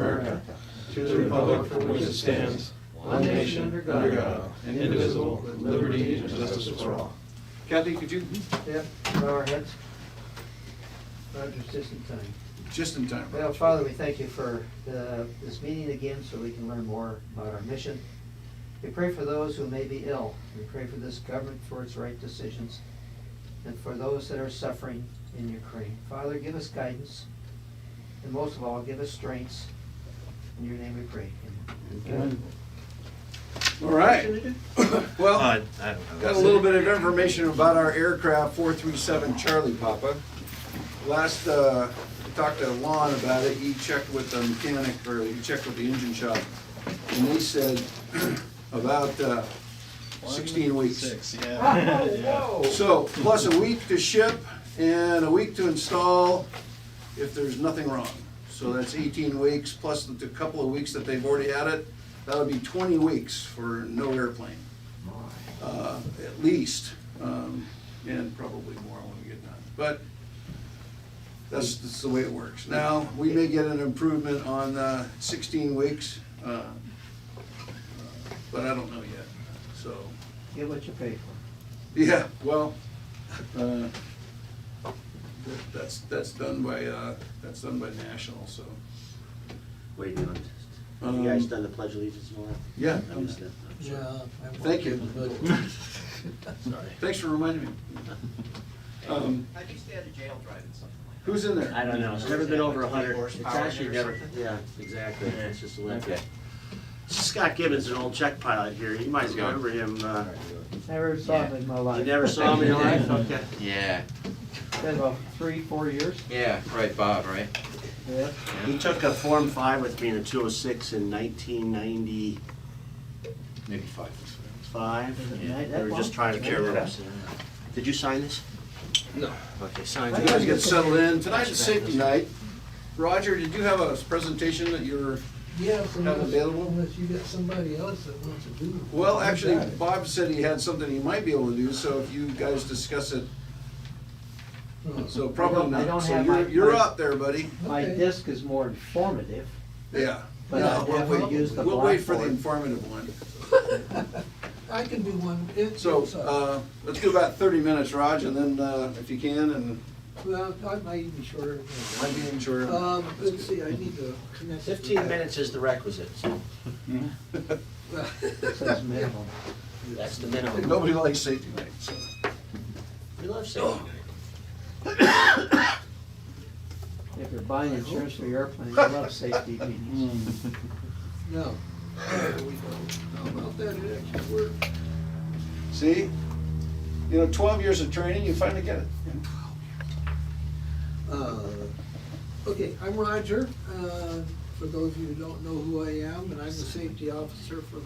America, to the republic for which it stands, one nation, under God, indivisible, with liberty and justice for all. Kathy, could you? Yep, bow our heads. Roger's just in time. Just in time. Well, Father, we thank you for this meeting again so we can learn more about our mission. We pray for those who may be ill. We pray for this government for its right decisions and for those that are suffering in Ukraine. Father, give us guidance and most of all, give us strengths. In your name we pray. Amen. All right. Well, I don't know. got a little bit of information about our aircraft 437 Charlie Papa. Last, we talked to Lon about it. He checked with the mechanic, or he checked with the engine shop, and they said about 16 weeks. 6, yeah. Whoa! So, plus a week to ship and a week to install if there's nothing wrong. So that's 18 weeks, plus the couple of weeks that they've already had it. That'll be 20 weeks for no airplane, at least, and probably more when we get done. But that's the way it works. Now, we may get an improvement on 16 weeks, but I don't know yet, so. Get what you pay for. Yeah, well, that's done by National, so. Wait, have you guys done the Pledge of Allegiance and all that? Yeah. I missed it. Yeah. Thank you. Sorry. Thanks for reminding me. How'd you stay out of jail driving something like that? Who's in there? I don't know, it's never been over 100. It's Horsepower actually or never, something? yeah, exactly, it's just a little. Okay. Scott Gibbons, an old check pilot here, you might remember him, Never saw him in my life. you never saw him in your life? Okay. Yeah, Been about 3-4 years. yeah, right, Bob, right? Yeah. He took a Form 5 with me in a 206 in 1995. Maybe 5. We were just trying to care less. Did you sign this? No. Okay, sign You guys it. get settled in. Tonight's safety night. Roger, did you have a presentation that you're Yeah, have available? unless you got somebody else that wants to do it. Well, actually, Got it. Bob said he had something he might be able to do, so if you guys discuss it, Oh. so probably I don't not. So have my- you're my- up there, buddy. My Okay. disc is more informative, Yeah. but No, I we'll definitely wait. use the We'll wait for the blackboard. informative one. I can do one. So, let's do about 30 minutes, Raj, and then, if you can, and Well, I might even be shorter. might be in short. Let's see, I need to connect. 15 minutes is the requisite, so It says minimum. that's the minimum. Nobody likes safety night, so. We love safety. If you're buying insurance for your airplane, you love safety meetings. No. There we go. How about that? It actually worked. See? 12 years of training, you finally get it. Okay, I'm Roger. For those of you who don't know who I am, and I'm the safety officer for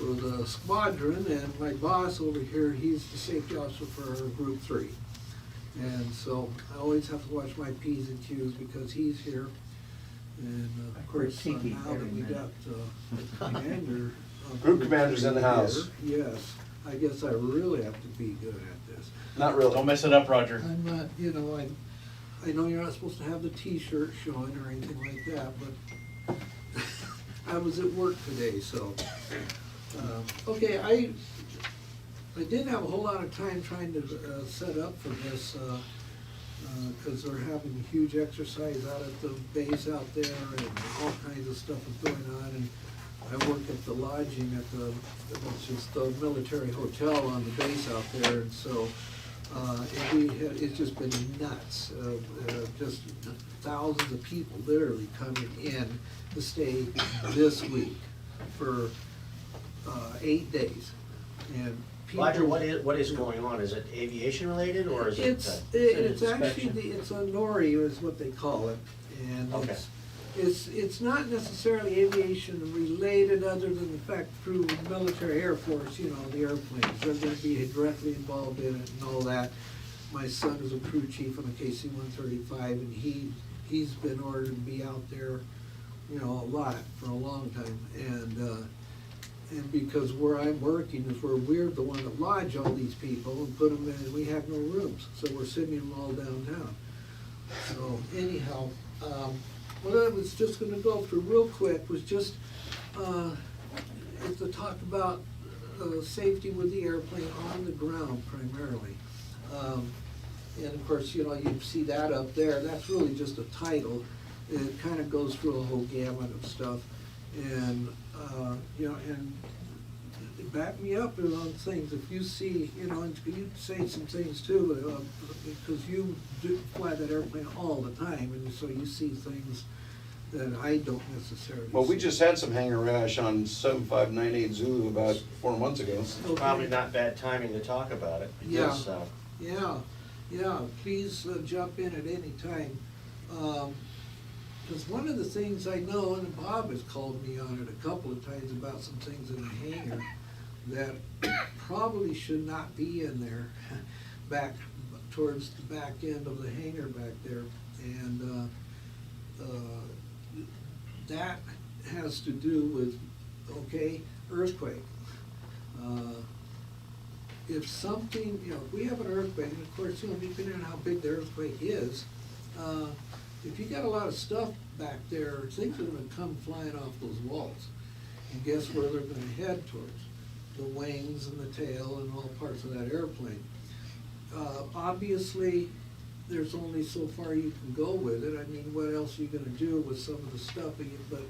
the Squadron, and my boss over here, he's the safety officer for Group 3. And so I always have to watch my P's and Q's because he's here. And of course, now critiquing that every we minute. got commander. Group commander's in the house. here, Yes, I guess I really have to be good at this. Not really. Don't mess it up, Roger. I'm not, I know you're not supposed to have the T-shirt showing or anything like that, but I was at work today, so. Okay, I didn't have a whole lot of time trying to set up for this, because they're having a huge exercise out at the base out there, and all kinds of stuff is going on, and I work at the lodging at which is the military hotel on the base out there, and so it's just been nuts. Just thousands of people literally coming in to stay this week for 8 days. And people, Roger, what is going on? Is it aviation related or is it? it's actually it's a NORI is what they call it, and Okay. it's not necessarily aviation related, other than the fact through military Air Force, the airplanes, they're going to be directly involved in it and all that. My son is a crew chief on a KC-135, and he's been ordered to be out there, a lot for a long time, and because where I'm working is where we're the one that lodge all these people and put them in, and we have no rooms, so we're sending them all downtown. So anyhow, what I was just gonna go through real quick was just, is to talk about, safety with the airplane on the ground primarily. And of course, you know, you see that up there, that's really just a title. It kind of goes through a whole gamut of stuff. And, you know, and back me up on things, if you see, you know, and you say some things too, because you do fly that airplane all the time, and so you see things that I don't necessarily Well, we see. just had some hangar rash on 7598 Zulu about 4 months ago. Okay. Probably not bad timing to talk about it, because, Yeah, please jump in at any time. Because one of the things I know, and Bob has called me on it a couple of times about some things in the hangar that probably should not be in there, back towards the back end of the hangar back there. And that has to do with, okay, earthquake. If something, you know, if we have an earthquake, and of course, you know, depending on how big the earthquake is, if you got a lot of stuff back there, things are gonna come flying off those walls. And guess where they're gonna head towards? The wings and the tail and all parts of that airplane. Obviously, there's only so far you can go with it. I mean, what else are you gonna do with some of the stuff? But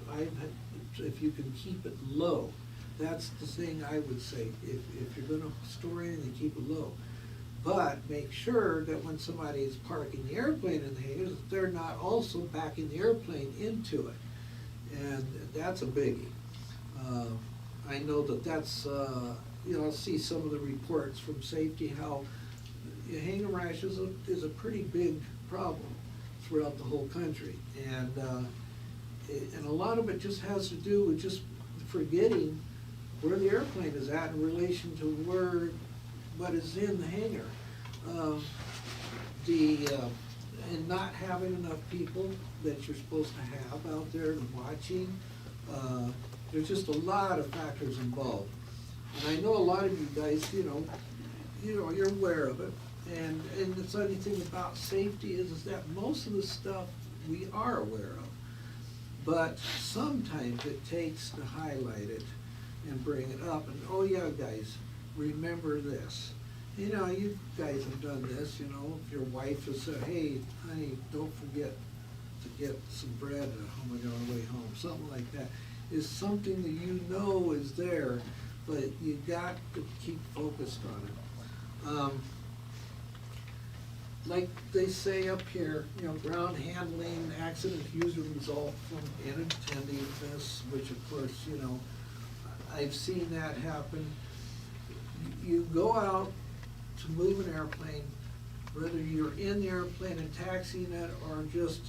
if you can keep it low, that's the thing I would say. If you're gonna store anything, keep it low. But make sure that when somebody is parking the airplane in the hangar, that they're not also backing the airplane into it. And that's a biggie. I know that's, you know, I'll see some of the reports from safety, how hangar rash is a pretty big problem throughout the whole country. And a lot of it just has to do with just forgetting where the airplane is at in relation to what is in the hangar. And not having enough people that you're supposed to have out there watching. There's just a lot of factors involved. And I know a lot of you guys, you know, you're aware of it. And the funny thing about safety is that most of the stuff we are aware of. But sometimes it takes to highlight it and bring it up. And, oh yeah, guys, remember this. You know, you guys have done this, you know, if your wife has said, hey, honey, don't forget to get some bread at home on your way home, something like that, is something that you know is there, but you got to keep focused on it. Like they say up here, you know, ground handling accidents usually result from inattentiveness, which of course, you know, I've seen that happen. You go out to move an airplane, whether you're in the airplane and taxiing it or just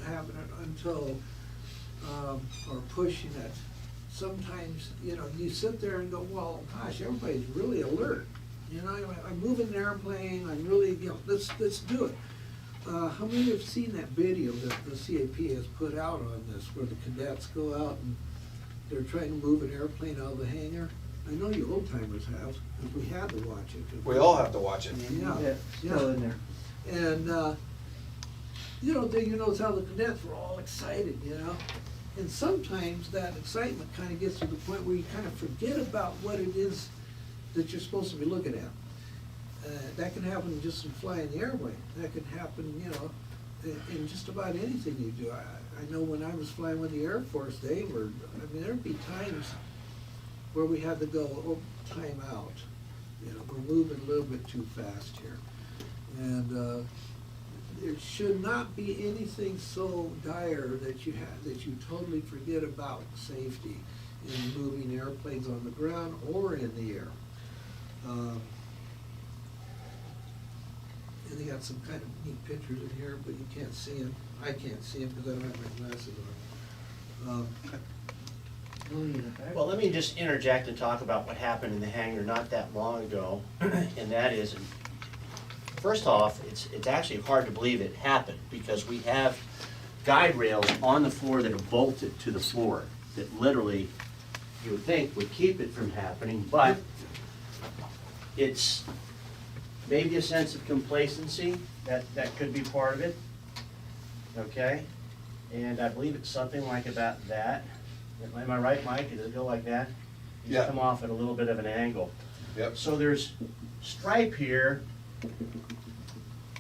having it until, or pushing it. Sometimes, you know, you sit there and go, well, gosh, everybody's really alert. You know, I'm moving an airplane, I'm really, you know, let's do it. How many have seen that video that the CAP has put out on this, where the cadets go out and they're trying to move an airplane out of the hangar? I know you old timers have, because we had to watch it. We all have to watch it. Yeah, Still in there. And, you know, you notice how the cadets were all excited, you know? And sometimes that excitement kind of gets to the point where you kind of forget about what it is that you're supposed to be looking at. That can happen just in flying the airplane. That can happen, you know, in just about anything you do. I know when I was flying with the Air Force, I mean, there'd be times where we had to go, oh, time out. You know, we're moving a little bit too fast here. And there should not be anything so dire that you totally forget about safety in moving airplanes on the ground or in the air. And they got some kind of neat pictures in here, but you can't see them. I can't see them because I don't have my glasses on. well, let me just interject and talk about what happened in the hangar not that long ago. And that is, first off, it's actually hard to believe it happened, because we have guide rails on the floor that are bolted to the floor that literally, you would think, would keep it from happening, but it's maybe a sense of complacency that could be part of it, okay? And I believe it's something like about that. Am I right, Mike? Does it go like that? You Yeah. come off at a little bit of an angle. Yep. So there's stripe here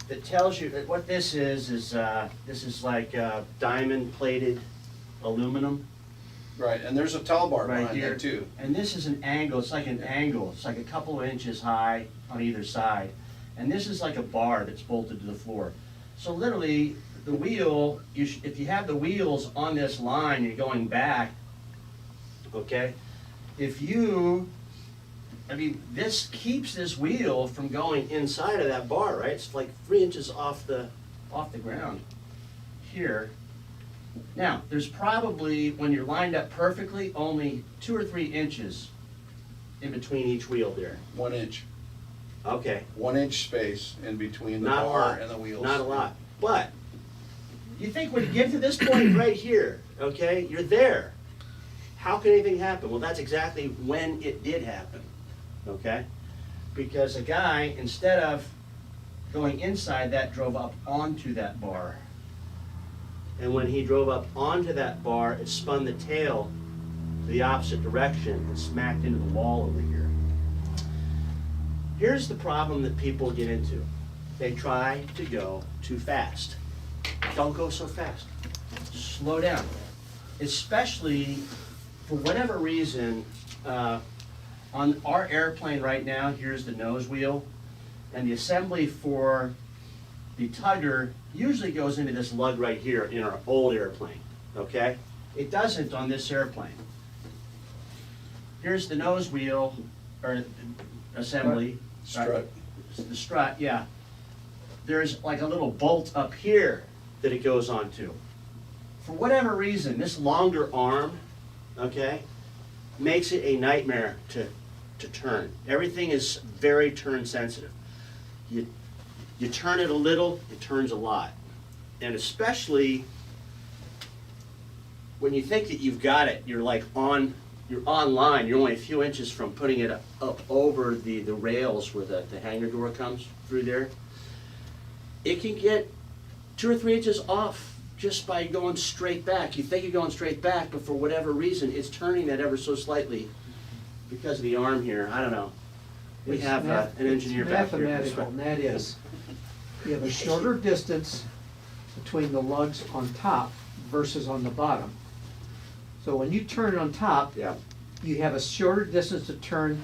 that tells you that what this is like diamond plated aluminum. Right, and there's a towel bar Right behind here. that too. And this is an angle, it's like an angle, it's like a couple of inches high on either side. And this is like a bar that's bolted to the floor. So literally, the wheel, if you have the wheels on this line, you're going back, okay? This keeps this wheel from going inside of that bar, right? It's like 3 inches off the ground here. Now, there's probably, when you're lined up perfectly, only 2 or 3 inches in between each wheel there. 1 inch. Okay, 1 inch space in between the not a bar lot, and the wheels. not a lot. But, you think when you get to this point right here, okay, you're there. How can anything happen? Well, that's exactly when it did happen, okay? Because a guy, instead of going inside that, drove up onto that bar. And when he drove up onto that bar, it spun the tail the opposite direction and smacked into the wall over here. Here's the problem that people get into. They try to go too fast. Don't go so fast. Slow down. Especially, for whatever reason, on our airplane right now, here's the nose wheel, and the assembly for the tugger usually goes into this lug right here in our old airplane, okay? It doesn't on this airplane. Here's the nose wheel, or assembly. Strut. The strut, yeah. There's like a little bolt up here that it goes onto. For whatever reason, this longer arm, okay, makes it a nightmare to turn. Everything is very turn sensitive. You turn it a little, it turns a lot. And especially when you think that you've got it, you're online, you're only a few inches from putting it up over the rails where the hangar door comes through there. It can get 2 or 3 inches off just by going straight back. You think you're going straight back, but for whatever reason, it's turning that ever so slightly because of the arm here. I don't know. We It's have an engineer back here. mathematical, and that is, you have a shorter distance between the lugs on top versus on the bottom. So when you turn it on top, Yeah. you have a shorter distance to turn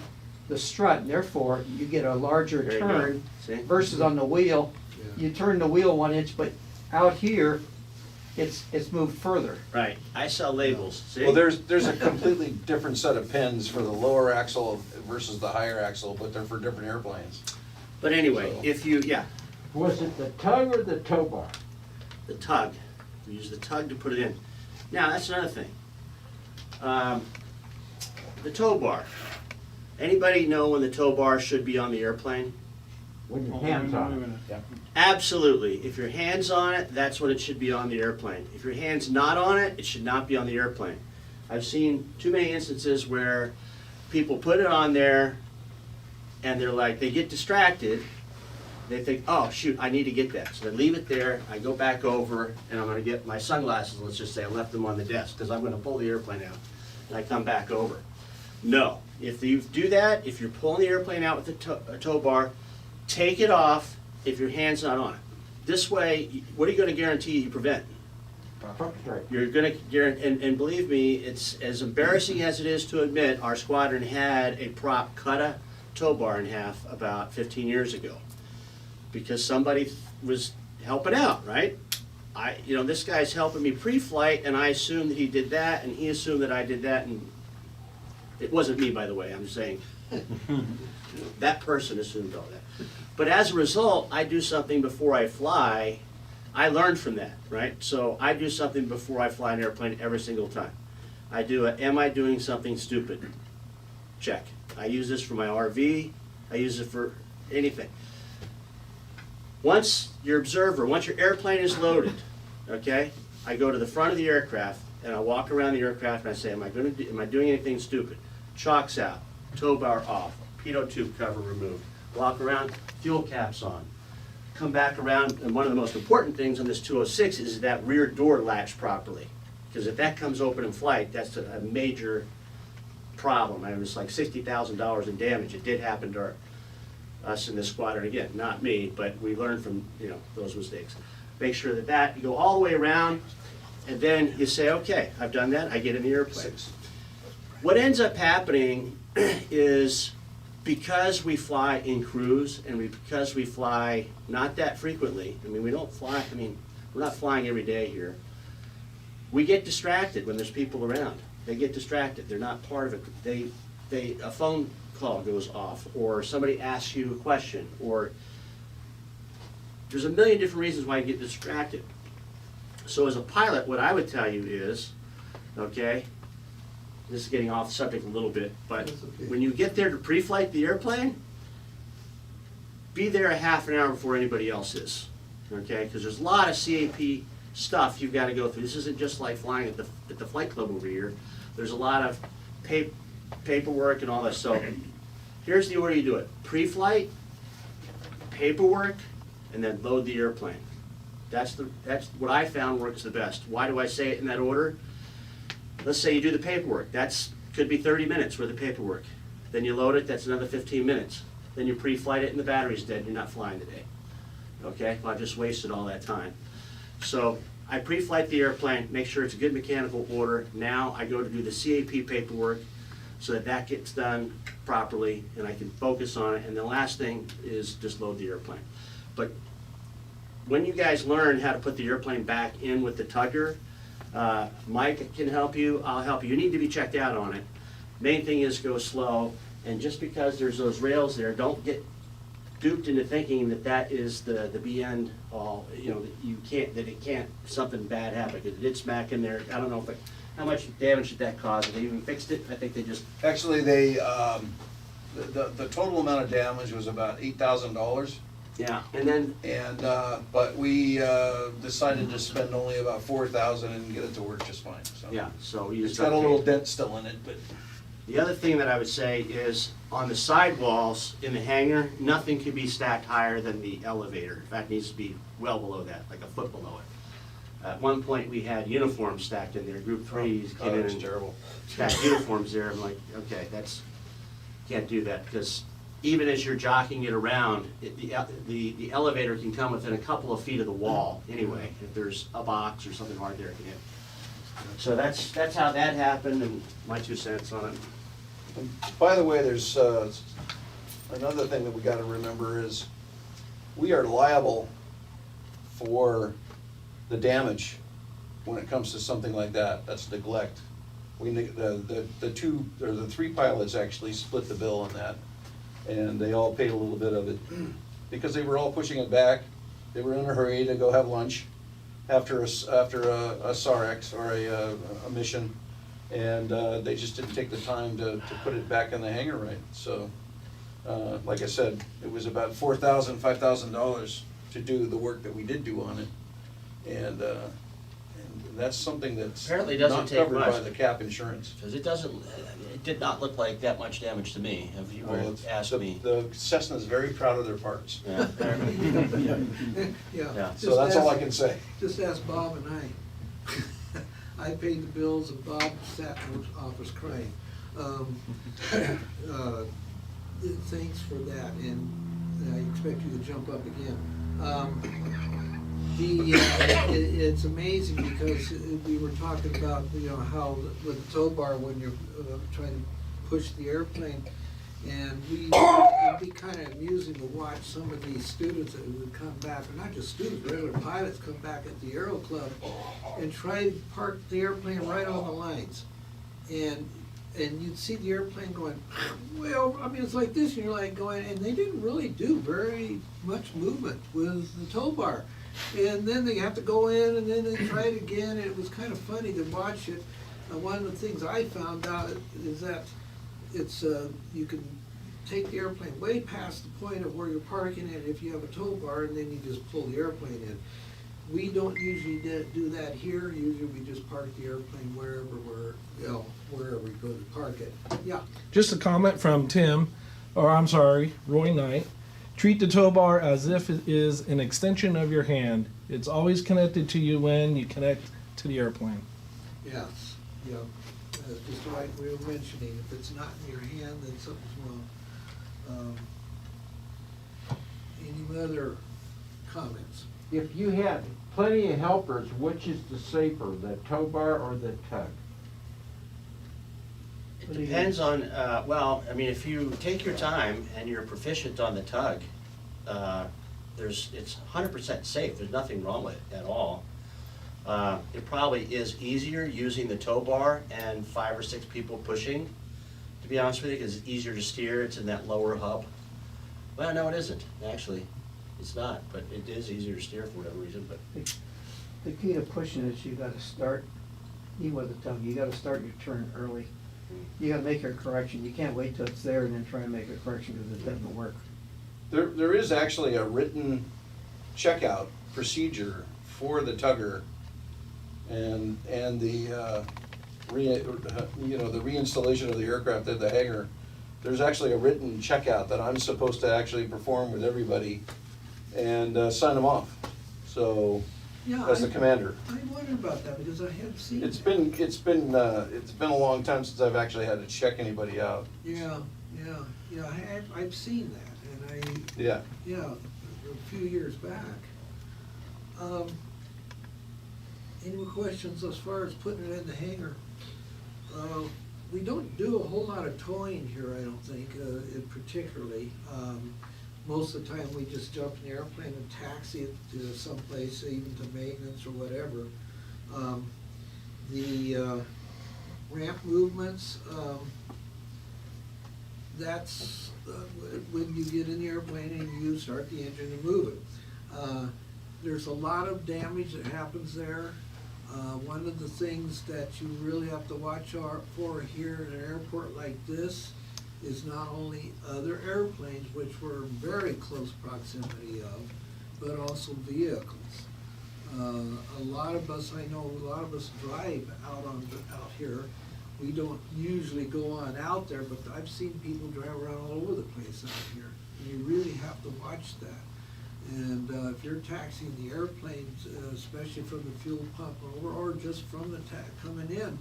the strut, and therefore you get a larger There you go. turn See? versus on the wheel. Yeah. You turn the wheel 1 inch, but out here, it's moved further. Right. I sell labels. See? Well, there's a completely different set of pins for the lower axle versus the higher axle, but they're for different airplanes. But anyway, So- if you, yeah, Was it the tug or the tow bar? the tug. We use the tug to put it in. Now, that's another thing. The tow bar. Anybody know when the tow bar should be on the airplane? When your hands on it? Absolutely. If your hand's on it, that's when it should be on the airplane. If your hand's not on it, it should not be on the airplane. I've seen too many instances where people put it on there and they're like, they get distracted. They think, oh shoot, I need to get that. So they leave it there, I go back over and I'm gonna get my sunglasses, let's just say I left them on the desk because I'm gonna pull the airplane out. And I come back over. No, if you do that, if you're pulling the airplane out with a tow bar, take it off if your hand's not on it. This way, what are you gonna guarantee you prevent? Front straight. You're gonna guarantee, and believe me, it's as embarrassing as it is to admit, our squadron had a prop cut a tow bar in half about 15 years ago. Because somebody was helping out, right? This guy's helping me pre-flight, and I assumed that he did that, and he assumed that I did that, and it wasn't me, by the way, I'm just saying. That person assumed all that. But as a result, I do something before I fly. I learned from that, right? So I do something before I fly an airplane every single time. I do a, am I doing something stupid? Check. I use this for my RV. I use it for anything. Once your airplane is loaded, okay, I go to the front of the aircraft and I walk around the aircraft and I say, am I doing anything stupid? Chocks out, tow bar off, pitot tube cover removed. Walk around, fuel caps on. come back around, and one of the most important things on this 206 is that rear door latch properly. Because if that comes open in flight, that's a major problem. I mean, it was like $60,000 in damage. It did happen to us in this squadron. Again, not me, but we learned from, you know, those mistakes. Make sure that you go all the way around, and then you say, okay, I've done that, I get in the airplane. What ends up happening is, because we fly in crews and because we fly not that frequently, I mean, we don't fly, I mean, we're not flying every day here. We get distracted when there's people around. They get distracted. They're not part of it. A phone call goes off, or somebody asks you a question, or there's a million different reasons why you get distracted. So as a pilot, what I would tell you is, okay, this is getting off the subject a little bit, but That's okay. when you get there to pre-flight the airplane, be there a half an hour before anybody else is, okay? Because there's a lot of CAP stuff you've got to go through. This isn't just like flying at the flight club over here. There's a lot of paperwork and all that. So here's the order you do it: pre-flight, paperwork, and then load the airplane. That's what I found works the best. Why do I say it in that order? Let's say you do the paperwork. Could be 30 minutes worth of paperwork. Then you load it, that's another 15 minutes. Then you pre-flight it and the battery's dead, you're not flying today. Okay, well, I just wasted all that time. So I pre-flight the airplane, make sure it's a good mechanical order. Now I go to do the CAP paperwork so that gets done properly and I can focus on it. And the last thing is just load the airplane. But when you guys learn how to put the airplane back in with the tugger, Mike can help you, I'll help you. You need to be checked out on it. Main thing is go slow, and just because there's those rails there, don't get duped into thinking that is the be end all. You know, it can't, something bad happen. It did smack in there. I don't know how much damage did that cause? Have they even fixed it? I think they just. Actually, the total amount of damage was about $8,000. Yeah, and then. And, but we decided to spend only about $4,000 and get it to work just fine, so. Yeah, so you It's just. got a little dent still in it, but. The other thing that I would say is, on the sidewalls in the hangar, nothing can be stacked higher than the elevator. In fact, it needs to be well below that, like a foot below it. At one point, we had uniforms stacked in there. Group 3s came in that's and terrible. stacked uniforms there. I'm like, okay, can't do that, because even as you're jockeying it around, the elevator can come within a couple of feet of the wall anyway, if there's a box or something hard there it can hit. So that's how that happened, and my 2 cents on it. And by the way, there's another thing that we gotta remember is we are liable for the damage when it comes to something like that. That's neglect. The 3 pilots actually split the bill on that, and they all paid a little bit of it because they were all pushing it back. They were in a hurry to go have lunch after a SARX or a mission, and they just didn't take the time to put it back in the hangar right. So, like I said, it was about $4,000, $5,000 to do the work that we did do on it, and that's something that's Apparently it doesn't not take covered by much. the cap insurance. Because it did not look like that much damage to me, if you were Well, to ask me. The Cessna's very proud of their parts, Yeah. Yeah. Yeah. so that's all I can say. Just ask Bob and I. I paid the bills and Bob sat in his office crying. Thanks for that, and I expect you to jump up again. It's amazing because we were talking about, you know, how with the tow bar when you're trying to push the airplane, and it'd be kind of amusing to watch some of these students that would come back, or not just students, regular pilots come back at the Aero Club and try to park the airplane right on the lines. And you'd see the airplane going, well, I mean, it's like this, and you're like going, and they didn't really do very much movement with the tow bar. And then they have to go in, and then they try it again, and it was kind of funny to watch it. One of the things I found out is that it's, you can take the airplane way past the point of where you're parking it if you have a tow bar, and then you just pull the airplane in. We don't usually do that here. Usually we just park the airplane wherever we go to park it. Yeah. Just a comment from Tim, or I'm sorry, Roy Knight. Treat the tow bar as if it is an extension of your hand. It's always connected to you when you connect to the airplane. Yes, yeah, that's just the right way of mentioning, if it's not in your hand, then something's wrong. Any other comments? If you had plenty of helpers, which is the safer, the tow bar or the tug? It depends on, well, I mean, if you take your time and you're proficient on the tug, it's 100% safe, there's nothing wrong with it at all. It probably is easier using the tow bar and 5 or 6 people pushing, to be honest with you, because it's easier to steer, it's in that lower hub. Well, no, it isn't, actually, it's not, but it is easier to steer for whatever reason, but. The key to pushing is you gotta start, even with the tug, you gotta start your turn early. You gotta make your correction, you can't wait till it's there and then try and make a correction because it doesn't work. There is actually a written checkout procedure for the tugger and the the reinstallation of the aircraft at the hangar. There's actually a written checkout that I'm supposed to actually perform with everybody and sign them off. So, Yeah, as the commander. I wondered about that because I hadn't seen It's that. been a long time since I've actually had to check anybody out. Yeah, I've seen that, and Yeah. a few years back. Any more questions as far as putting it in the hangar? We don't do a whole lot of towing here, I don't think, particularly. Most of the time, we just jump in the airplane and taxi it to someplace, even to maintenance or whatever. The ramp movements, that's when you get in the airplane and you start the engine and move it. There's a lot of damage that happens there. One of the things that you really have to watch out for here in an airport like this is not only other airplanes, which we're in very close proximity of, but also vehicles. A lot of us drive out here. We don't usually go on out there, but I've seen people drive around all over the place out here. And you really have to watch that. And if you're taxiing the airplanes, especially from the fuel pump over, or just from the coming in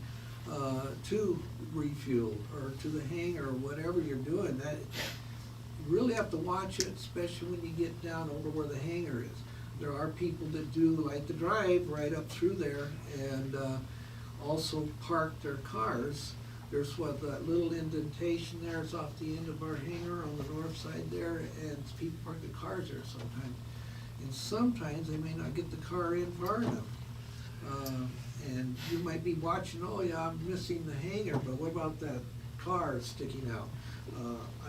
to refuel or to the hangar or whatever you're doing, that you really have to watch it, especially when you get down over where the hangar is. There are people that do like to drive right up through there and also park their cars. There's that little indentation there, it's off the end of our hangar on the north side there, and people park the cars there sometimes. And sometimes they may not get the car in far enough. And you might be watching, oh yeah, I'm missing the hangar, but what about that car sticking out?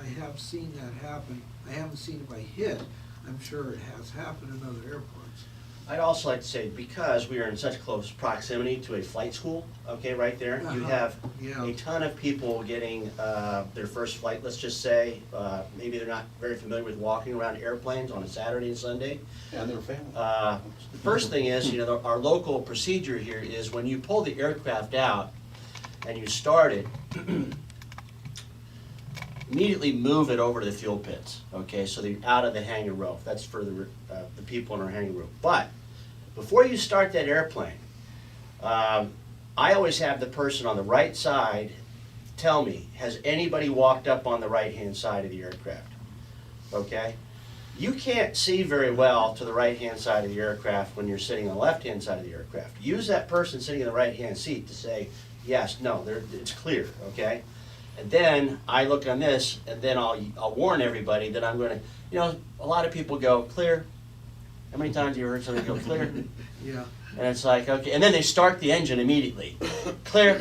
I have seen that happen. I haven't seen it by hit. I'm sure it has happened in other airports. I'd also like to say, because we are in such close proximity to a flight school, okay, right there, you have Yeah. a ton of people getting their first flight, let's just say, maybe they're not very familiar with walking around airplanes on a Saturday and Sunday. And their family. The first thing is, our local procedure here is when you pull the aircraft out and you start it, immediately move it over to the fuel pits, okay, so they're out of the hangar row. That's for the people in our hangar room. But before you start that airplane, I always have the person on the right side tell me, has anybody walked up on the right-hand side of the aircraft, okay? You can't see very well to the right-hand side of the aircraft when you're sitting on the left-hand side of the aircraft. Use that person sitting in the right-hand seat to say, yes, no, it's clear, okay? And then I look on this, and then I'll warn everybody that I'm going to, a lot of people go, clear. How many times have you heard somebody go, clear? Yeah. And it's like, okay, and then they start the engine immediately. Clear,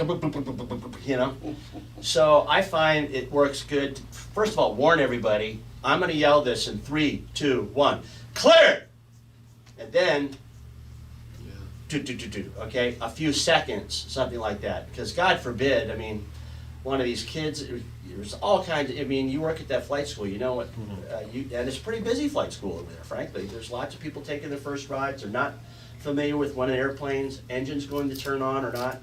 So I find it works good. To, first of all, warn everybody. I'm going to yell this in 3, 2, 1. Clear! And then, okay, a few seconds, something like that. Because God forbid, one of these kids, there's all kinds of, you work at that flight school, you know what, and it's a pretty busy flight school over there, frankly. There's lots of people taking their first rides. They're not familiar with when an airplane's engine's going to turn on or not.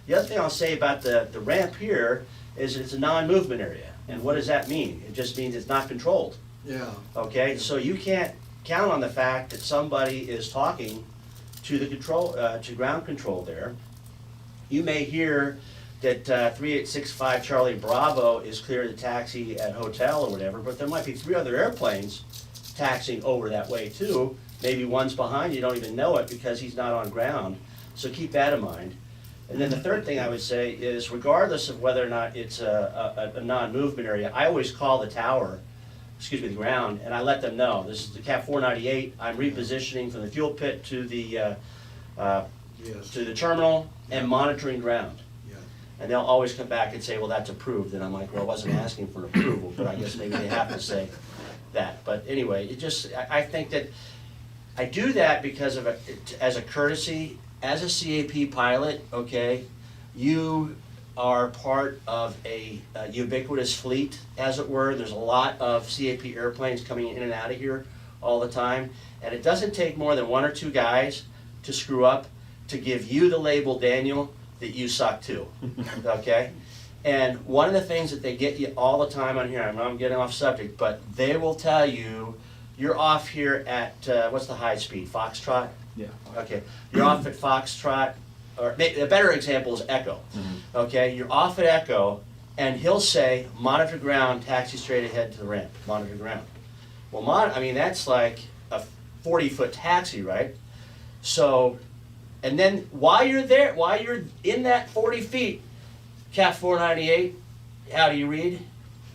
The other thing I'll say about the ramp here is it's a non-movement area. And what does that mean? It just means it's not controlled. Yeah. Okay, so you can't count on the fact that somebody is talking to the control, to ground control there. You may hear that 3865 Charlie Bravo is clear to taxi at hotel or whatever, but there might be 3 other airplanes taxiing over that way too. Maybe one's behind, you don't even know it because he's not on ground. So keep that in mind. And then the third thing I would say is, regardless of whether or not it's a non-movement area, I always call the tower, the ground, and I let them know, this is the Cap 498, I'm repositioning from the fuel pit to the terminal and monitoring ground. Yeah. And they'll always come back and say, well, that's approved, and I'm like, well, I wasn't asking for an approval, but I guess maybe they have to say that. But anyway, it just, I think that, I do that because of, as a courtesy, as a CAP pilot, okay, you are part of a ubiquitous fleet, as it were. There's a lot of CAP airplanes coming in and out of here all the time, and it doesn't take more than 1 or 2 guys to screw up to give you the label, Daniel, that you suck too, okay? And one of the things that they get you all the time on here, I know I'm getting off subject, but they will tell you, you're off here at, what's the high speed, Foxtrot? Yeah. Okay, you're off at Foxtrot, or a better example is Echo. Okay, you're off at Echo, and he'll say, monitor ground, taxi straight ahead to the ramp, monitor ground. Well, I mean, that's like a 40-foot taxi, right? So, and then while you're there, while you're in that 40 feet, Cap 498, how do you read?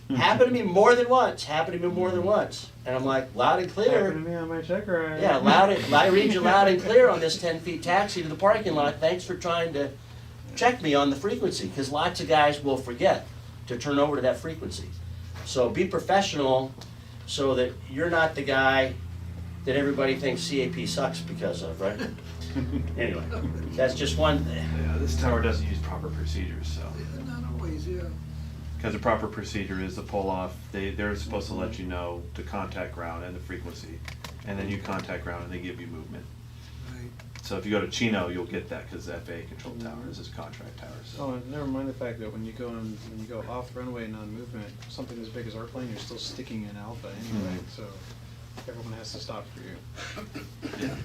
Happened to me more than once, And I'm like, loud and clear. Happened to me on my check ride. Yeah, I read you loud and clear on this 10 feet taxi to the parking lot. Thanks for trying to check me on the frequency, because lots of guys will forget to turn over to that frequency. So be professional so that you're not the guy that everybody thinks CAP sucks because of, right? Anyway, that's just one thing. Yeah, this tower doesn't use proper procedures, so. Not always, yeah. Because the proper procedure is to pull off, they're supposed to let you know to contact ground and the frequency, and then you contact ground and they give you movement. Right. So if you go to Chino, you'll get that, because the FAA controlled tower is this contract tower, so. Oh, and never mind the fact that when you go off runway non-movement, something as big as our plane, you're still sticking in alpha anyway, so everyone has to stop for you. Yeah.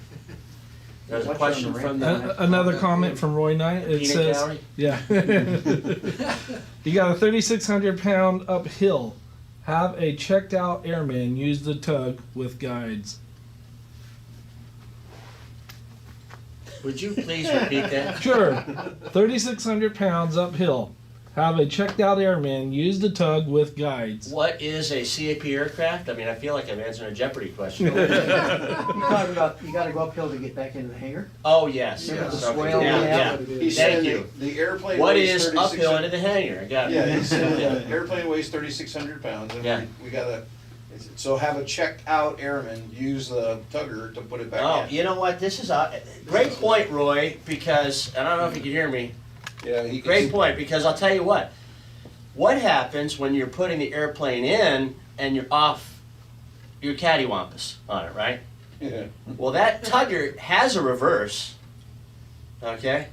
There's a question from the Another comment from Roy Knight. It peanut says, gallery. yeah. You got a 3,600-pound uphill. Have a checked out airman use the tug with guides. Would you please repeat that? Sure. 3,600 pounds uphill. Have a checked out airman use the tug with guides. What is a CAP aircraft? I mean, I feel like I'm answering a Jeopardy question. You're talking about, you gotta go uphill to get back into the hangar? Oh, yes. Remember the Okay, swale yeah, we yeah. have? He Thank said you. the airplane What weighs is 3,600 uphill into the hangar? I got it. Yeah, he said the airplane weighs 3,600 pounds, and Yeah. we gotta, so have a checked out airman use the tugger to put it Oh, back in. you know what? This is a great point, Roy, because, and I don't know if you can hear me. Yeah, he can. Great point, because I'll tell you what. What happens when you're putting the airplane in and you're off your cattywampus on it, right? Yeah. Well, that tugger has a reverse, okay?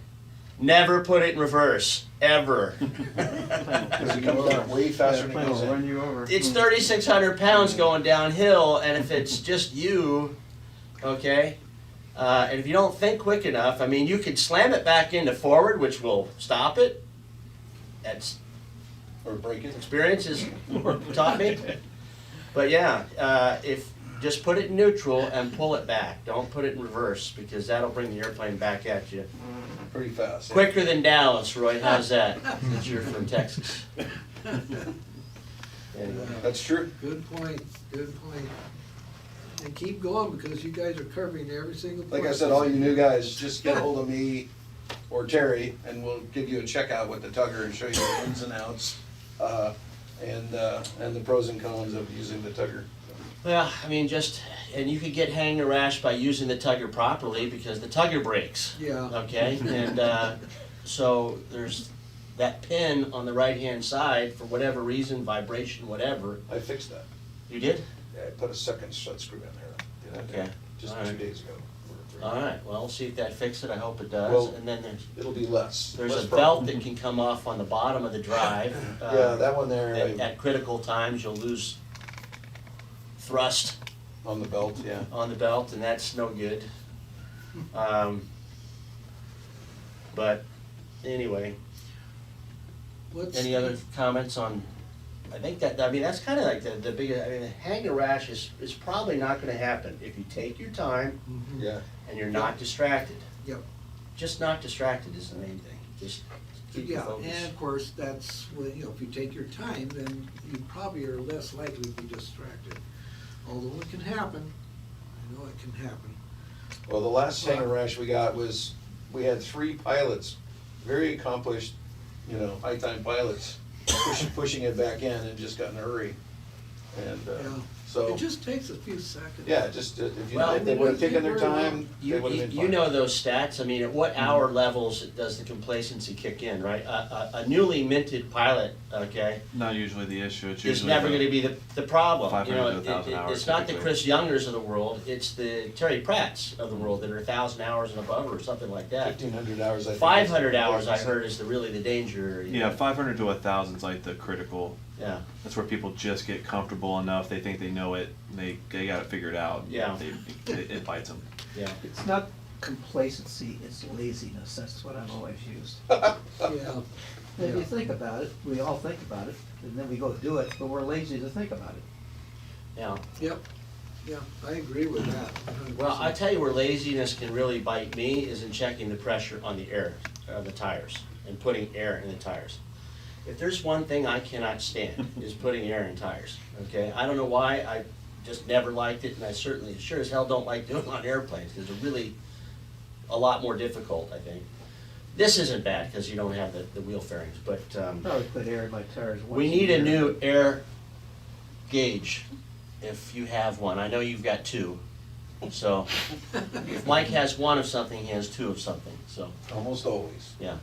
Never put it in reverse, ever. Because he comes down way faster than he goes in. you over. It's 3,600 pounds going downhill, and if it's just you, okay, and if you don't think quick enough, I mean, you could slam it back into forward, which will stop it. That's Or break it. experience has taught me. But yeah, if just put it in neutral and pull it back. Don't put it in reverse, because that'll bring the airplane back at you. Pretty fast. yeah. Quicker than Dallas, Roy. How's that? Since you're from Texas. Anyway. That's true. Good point, good point. And keep going, because you guys are covering every single point. Like I said, all you new guys, just get hold of me or Terry, and we'll give you a checkout with the tugger and show you the ins and outs, and the pros and cons of using the tugger. Well, I mean, and you could get hangar rash by using the tugger properly, because the tugger breaks. Yeah. Okay, and so there's that pin on the right-hand side, for whatever reason, vibration, whatever. I fixed that. You did? Yeah, I put a second shut screw in there. the other day, Okay. Just All right. 2 days ago. All right, well, see if that fixes it. I hope it does. Well, And then It'll be less. there's less a problem. belt that can come off on the bottom of the drive. Yeah, that one there. At critical times, you'll lose thrust On the belt, yeah. on the belt, and that's no good. But anyway, What's any other comments on, I think that, I mean, that's kind of like the biggest, I mean, the hangar rash is probably not gonna happen if you take your time Yeah. and you're not distracted. Yep. Just not distracted is the main thing, just keep your Yeah, focus. and of course, that's when, you know, if you take your time, then you probably are less likely to be distracted. Although it can happen, I know it can happen. Well, the last hangar rash we got was, we had 3 pilots, very accomplished, you know, high-time pilots, pushing it back in and just got in a hurry. And, Yeah. so, It just takes a few seconds. yeah, just, Well, if they would've taken their time, they You, would've you been you fine. know those stats, I mean, at what hour levels does the complacency kick in, right? A newly minted pilot, okay, Not usually the issue, it's is usually. never the- gonna be the problem. 500 You know, to 1,000 hours it's not the typically. Chris Youngers of the world, it's the Terry Pratts of the world that are 1,000 hours and above or something like that. 1,500 hours, I think. 500 hours, I heard, is really the danger. you Yeah, know. 500 to 1,000 is like the critical, Yeah, that's where people just get comfortable enough, they think they know it, they got it figured out. Yeah. It bites them. yeah. It's not complacency, it's laziness, that's what I've always used. Yeah, If you think about it, we all think about it, and then we go do it, but we're lazy to think about it. Yeah. yep, yeah, I agree with that 100%. Well, I tell you where laziness can really bite me is in checking the pressure on the air, the tires, and putting air in the tires. If there's one thing I cannot stand, is putting air in tires, okay? I don't know why, I just never liked it, and I certainly, sure as hell don't like doing it on airplanes, because they're really a lot more difficult, I think. This isn't bad, because you don't have the wheel fairings, but, Probably put air in my tires once. we need a year. new air gauge, if you have one. I know you've got 2. So, if Mike has 1 of something, he has 2 of something, so, Almost always. yeah.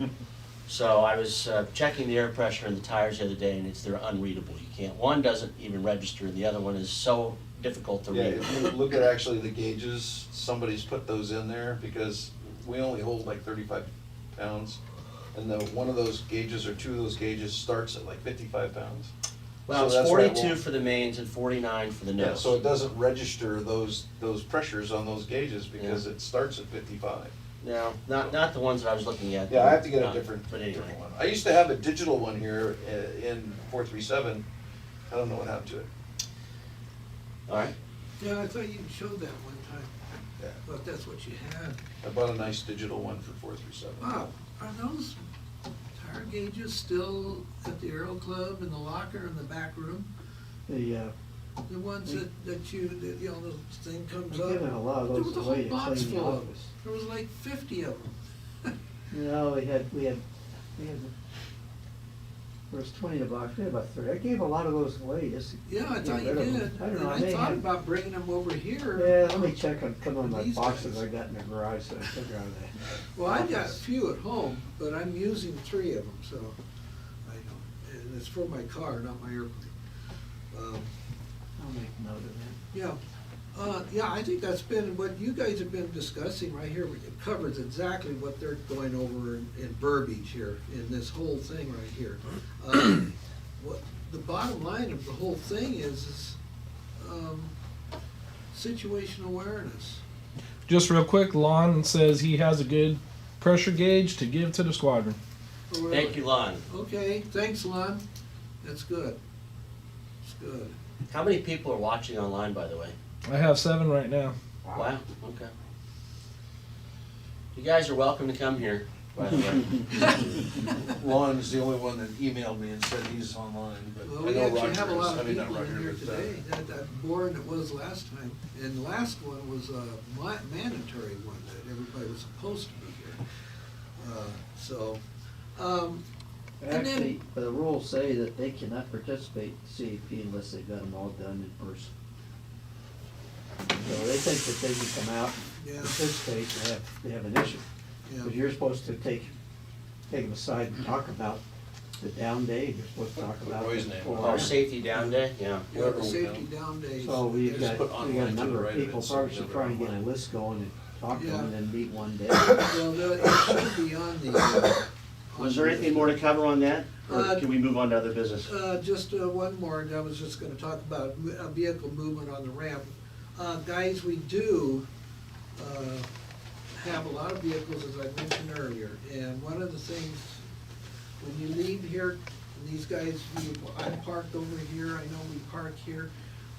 So I was checking the air pressure in the tires the other day, and they're unreadable. You can't, one doesn't even register, and the other one is so difficult to Yeah, read. if you look at actually the gauges, somebody's put those in there, because we only hold like 35 pounds. And one of those gauges, or 2 of those gauges, starts at like 55 pounds. Well, So it's that's why it 42 won't- for the mains and 49 for the nose. Yeah, so it doesn't register those pressures on those gauges, because it starts at 55. No, not the ones that I was looking at. Yeah, I have to get a Not- different But anyway. one. I used to have a digital one here in 437. I don't know what happened to it. All right. Yeah, I thought you showed that one time, Yeah. but that's what you had. I bought a nice digital one for 437. Bob, are those tire gauges still at the Aero Club in the locker in the back room? The ones that you know, the thing comes I'm up? giving a lot of There those was a away whole to box clean the full of them. office. There was like 50 of them. No, we had, there was 20 in the box, we had about 30. I gave a lot of those away, just. to Yeah, I get thought you rid of did. them. I don't And know, I may thought have. about bringing them over here. Yeah, let me check on some of my These boxes guys. I got in the garage, so I took her out of there. Well, I've got a few at home, but I'm using 3 of them, so I don't, and it's for my car, not my airplane. I'll make note of that. Yeah, yeah, I think that's been, what you guys have been discussing right here, it covers exactly what they're going over in Burbage here, in this whole thing right here. What, the bottom line of the whole thing is situational awareness. Just real quick, Lon says he has a good pressure gauge to give to the squadron. Oh, really? Thank you, Lon. Okay, thanks, Lon. That's good. That's good. How many people are watching online, by the way? I have 7 right now. Wow, okay. You guys are welcome to come here, by the way. Lon is the only one that emailed me and said he's online, but Well, I we know actually Roger have a is. lot I of mean, not people in Roger, here but, today, that more than it was last time. And the last one was a mandatory one, that everybody was supposed to be here. And then- Actually, the rules say that they cannot participate in CAP unless they've got them all done in person. So they think that they can come out, Yeah. participate, they have an issue. Yeah. Because you're supposed to take them aside and talk about the down day, you're supposed to talk about. Roy's the name. full Our hour. safety down day, yeah. Yeah, Whoever the we safety know. down days. So we've Just got, put we got online a to number the of right of people, it, so probably should never try and get a online. list going and talk to them Yeah. and then meet one day. Well, it should be on the is there anything more to cover on that? Or can we move on to other business? Just one more, and I was just gonna talk about vehicle movement on the ramp. Guys, we do have a lot of vehicles, as I mentioned earlier, and one of the things, when you leave here, these guys, I'm parked over here, I know we park here,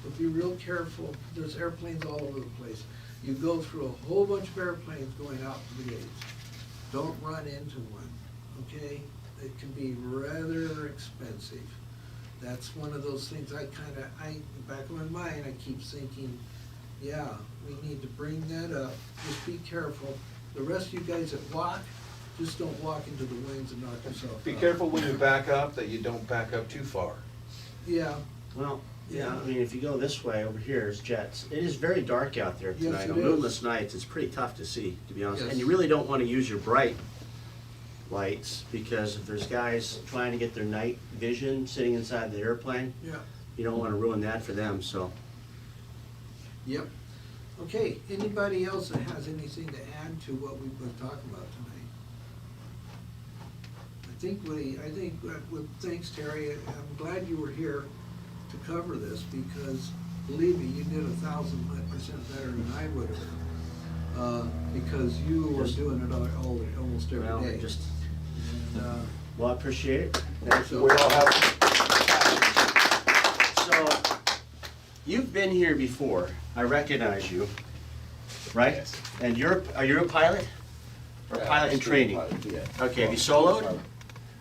but be real careful, there's airplanes all over the place. You go through a whole bunch of airplanes going out to the gates. Don't run into one, okay? It can be rather expensive. That's one of those things in the back of my mind, I keep thinking, yeah, we need to bring that up. Just be careful. The rest of you guys that walk, just don't walk into the wings and knock yourself out. Be careful when you back up, that you don't back up too far. Yeah, Well, yeah, I mean, if you go this way, over here is jets. It is very dark out there Yes, tonight. it On is. moonless nights, it's pretty tough to see, to be honest. Yes. And you really don't want to use your bright lights, because if there's guys trying to get their night vision sitting inside the airplane, yeah, you don't want to ruin that for them, so. yep. Okay, anybody else that has anything to add to what we've been talking about tonight? Thanks, Terry, I'm glad you were here to cover this, because believe me, you did 1,000% better than I would have. Because you were doing it almost every Well, day. just, And, well, I appreciate it. Thank you. so- We all have, So, you've been here before. I recognize you, right? Yes. And are you a pilot? Or a pilot in training? Yeah. Okay, have you soloed?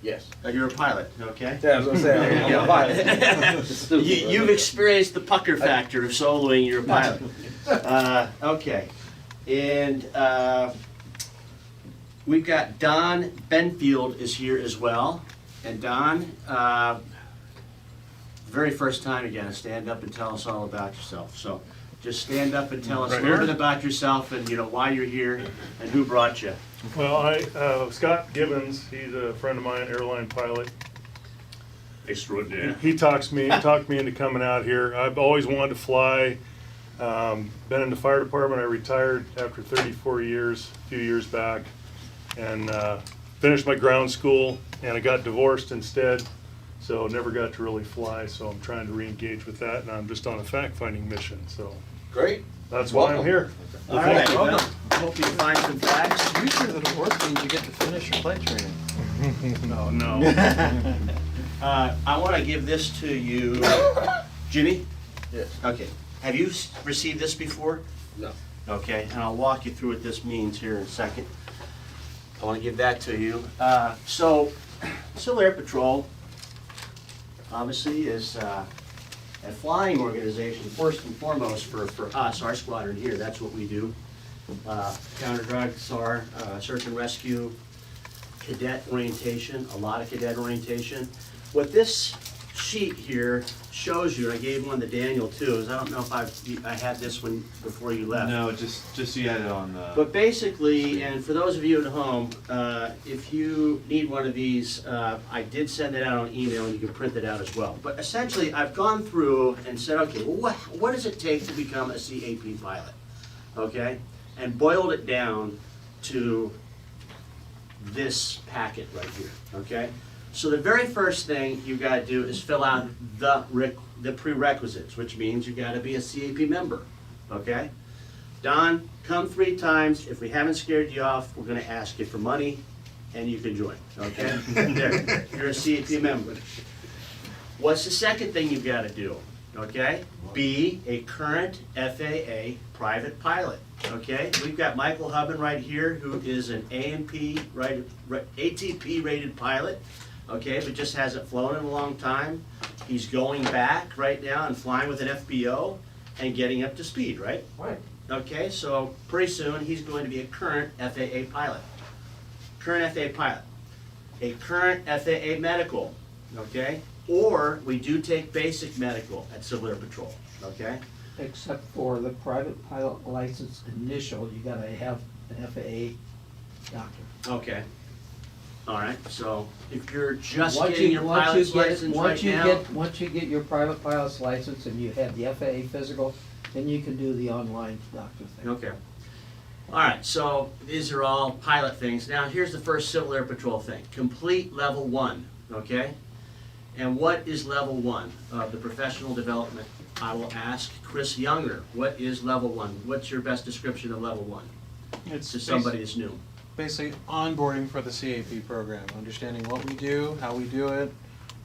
Yes. You're a pilot, okay? Yeah, I was gonna say, I'm a pilot. You've experienced the pucker factor of soloing, you're a pilot. Okay, and we've got Don Benfield is here as well. And Don, very first time you're gonna stand up and tell us all about yourself. So just stand up and tell us a little bit about yourself and, why you're here and who brought you. Well, Scott Gibbons, he's a friend of mine, airline pilot. Extraordinary. He talked me into coming out here. I've always wanted to fly. Been in the fire department. I retired after 34 years, a few years back, and finished my ground school, and I got divorced instead, so never got to really fly, so I'm trying to re-engage with that, and I'm just on a fact-finding mission, so Great. that's why I'm here. All right, well, hope you find some facts. Usually the divorce means you get to finish your flight training. Oh, no. I want to give this to you, Jimmy? Yes. Okay. Have you received this before? No. Okay, and I'll walk you through what this means here in a second. I want to give that to you. So, Civil Air Patrol, obviously, is a flying organization, first and foremost, for us, our squadron here. That's what we do. Counter drug, SAR, search and rescue, cadet orientation, a lot of cadet orientation. What this sheet here shows you, and I gave one to Daniel too, is I don't know if I had this one before you left. No, just so you had it on the. But basically, and for those of you at home, if you need one of these, I did send it out on email and you can print it out as well. But essentially, I've gone through and said, okay, well, what does it take to become a CAP pilot? Okay? And boiled it down to this packet right here, okay? So the very first thing you've got to do is fill out the prerequisites, which means you've got to be a CAP member, okay? Don, come 3 times. If we haven't scared you off, we're going to ask you for money, and you can join, okay? There, you're a CAP member. What's the second thing you've got to do, okay? Be a current FAA private pilot, okay? We've got Michael Hubban right here, who is an AMP, ATP rated pilot, okay, but just hasn't flown in a long time. He's going back right now and flying with an FBO and getting up to speed, right? Right. Okay, so pretty soon he's going to be a current FAA pilot. Current FAA pilot. A current FAA medical, okay? Or we do take basic medical at Civil Air Patrol, okay? Except for the private pilot license initial, you gotta have an FAA doctor. Okay. All right, so if you're just Once getting you- your once you pilot's get- license right now. Once you get your private pilot's license and you have the FAA physical, then you can do the online doctor thing. Okay. All right, so these are all pilot things. Now, here's the first Civil Air Patrol thing. Complete level 1, okay? And what is level 1 of the professional development? I will ask Chris Younger, what is level 1? What's your best description of level 1 It's to somebody that's new? basically onboarding for the CAP program, understanding what we do, how we do it,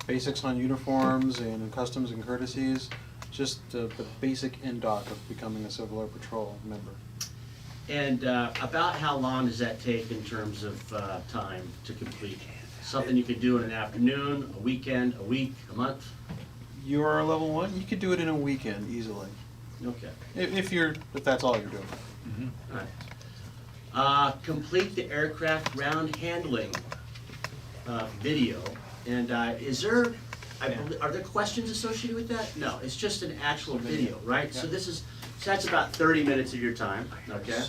basics on uniforms and customs and courtesies, just the basic NDOC of becoming a Civil Air Patrol member. And about how long does that take in terms of time to complete? Something you could do in an afternoon, a weekend, a week, a month? You are a level 1, you could do it in a weekend easily, Okay. if that's all you're doing. All right. Complete the aircraft ground handling video. And is there, are there questions associated with that? No, it's just an actual video, right? So that's about 30 minutes of your time, okay?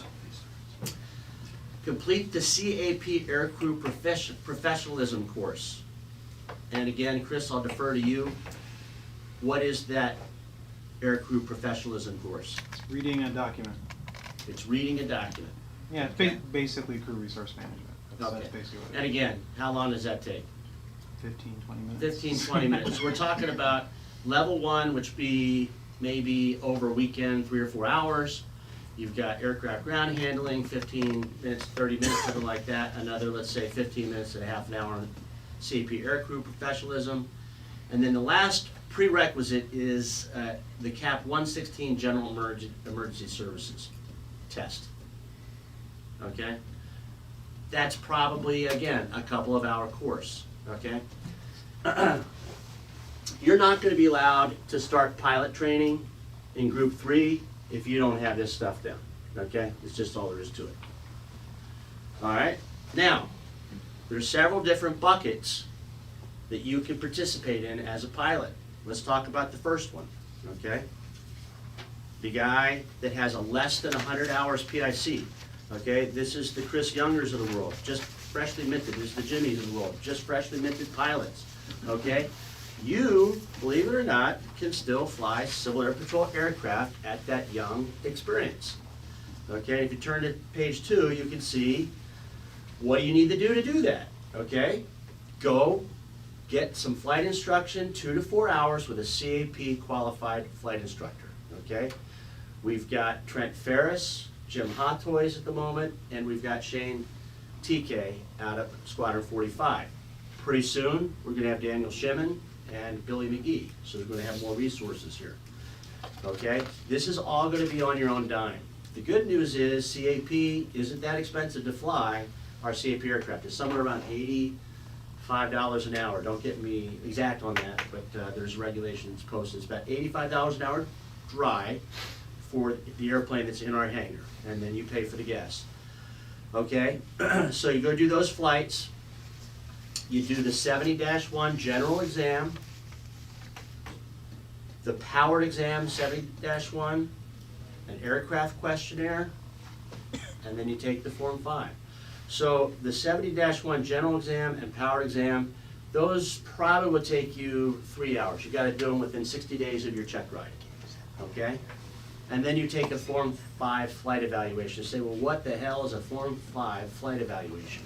Complete the CAP Aircrew Professionalism course. And again, Chris, I'll defer to you. What is that Aircrew Professionalism course? Reading a document. It's reading a document. Yeah, Okay. basically crew resource management. That's Okay. basically what And it is. again, how long does that take? 15, 20 minutes. 15, 20 minutes. We're talking about level 1, which be maybe over a weekend, 3 or 4 hours. You've got aircraft ground handling, 15 minutes, 30 minutes, something like that. Another, let's say, 15 minutes and a half an hour on CAP aircrew professionalism. And then the last prerequisite is the CAP 116 General Emergency Services test. Okay? That's probably, again, a couple of hour course, okay? You're not gonna be allowed to start pilot training in Group 3 if you don't have this stuff down, okay? It's just all there is to it. All right? Now, there's several different buckets that you can participate in as a pilot. Let's talk about the first one, okay? The guy that has a less than 100 hours PIC, okay? This is the Chris Youngers of the world, just freshly minted. This is the Jimmies of the world, just freshly minted pilots, okay? You, believe it or not, can still fly Civil Air Patrol aircraft at that young experience. Okay, if you turn to page 2, you can see what do you need to do that, okay? Go get some flight instruction, 2 to 4 hours with a CAP qualified flight instructor, okay? We've got Trent Ferris, Jim Hottoys at the moment, and we've got Shane TK out of Squadron 45. Pretty soon, we're gonna have Daniel Shimon and Billy McGee, so we're gonna have more resources here, okay? This is all gonna be on your own dime. The good news is CAP isn't that expensive to fly our CAP aircraft. It's somewhere around $85 an hour. Don't get me exact on that, but there's regulations posted. It's about $85 an hour dry for the airplane that's in our hangar, and then you pay for the gas. Okay, so you go do those flights. You do the 70-1 general exam, the powered exam 70-1, an aircraft questionnaire, and then you take the Form 5. So the 70-1 general exam and powered exam, those probably will take you 3 hours. You gotta do them within 60 days of your check ride, okay? And then you take a Form 5 flight evaluation. You say, well, what the hell is a Form 5 flight evaluation?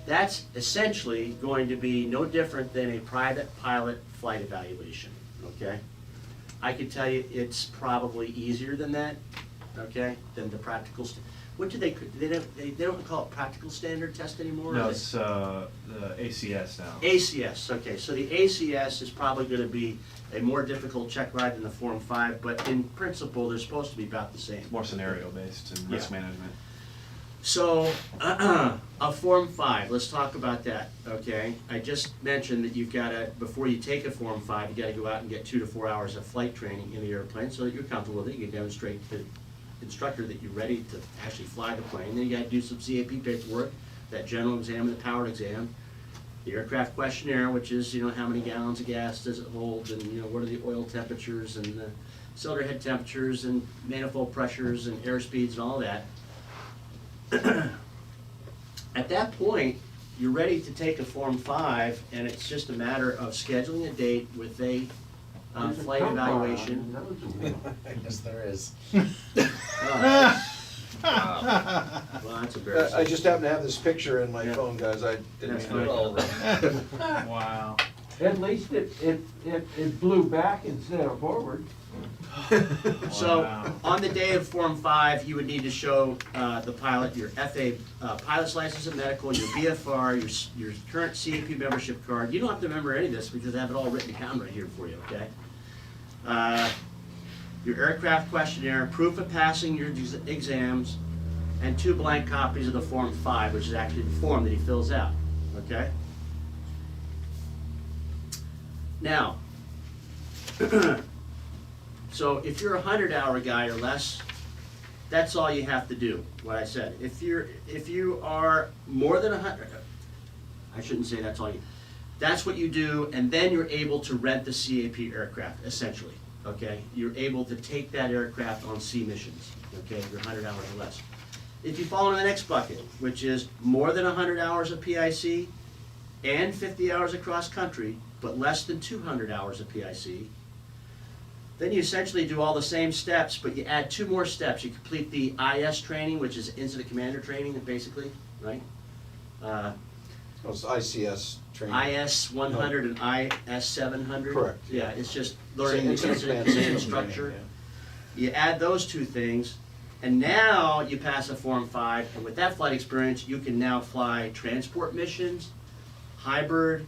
That's essentially going to be no different than a private pilot flight evaluation, okay? I could tell you it's probably easier than that, okay, than the practical. What do they don't call it practical standard test anymore? No, it's the ACS now. ACS, okay, so the ACS is probably gonna be a more difficult check ride than the Form 5, but in principle, they're supposed to be about the same. More scenario based and risk management. So, a Form 5, let's talk about that, okay? I just mentioned that you've gotta, before you take a Form 5, you gotta go out and get 2 to 4 hours of flight training in the airplane so that you're comfortable with it. You can demonstrate to the instructor that you're ready to actually fly the plane. Then you gotta do some CAP paperwork, that general exam and the powered exam. The aircraft questionnaire, which is, you know, how many gallons of gas does it hold, and, you know, what are the oil temperatures and the cylinder head temperatures and manifold pressures and airspeeds and all that. At that point, you're ready to take a Form 5, and it's just a matter of scheduling a date with a flight evaluation. I guess there is. Well, that's embarrassing. I just happen to have this picture in my Yeah. phone, guys, I didn't That's mean to fine. Wow. At least it blew back instead of forward. So, Wow. on the day of Form 5, you would need to show the pilot your FA pilot's license and medical, your BFR, your current CAP membership card. You don't have to remember any of this because I have it all written down right here for you, okay? Your aircraft questionnaire, proof of passing your exams, and 2 blank copies of the Form 5, which is actually the form that he fills out, okay? Now, so if you're a 100-hour guy or less, that's all you have to do, what I said. If you are more than 100, I shouldn't say that's all you, that's what you do, and then you're able to rent the CAP aircraft, essentially, okay? You're able to take that aircraft on sea missions, okay, if you're 100 hours or less. If you fall into the next bucket, which is more than 100 hours of PIC and 50 hours across country, but less than 200 hours of PIC, then you essentially do all the same steps, but you add 2 more steps. You complete the IS training, which is Incident Commander training, basically, right? Oh, it's ICS training. IS 100 and IS 700. Correct. Yeah, it's just learning the Incident incident command command system structure. training, You add those 2 things, and now you pass a Form 5, and with that flight experience, you can now fly transport missions, hybrid,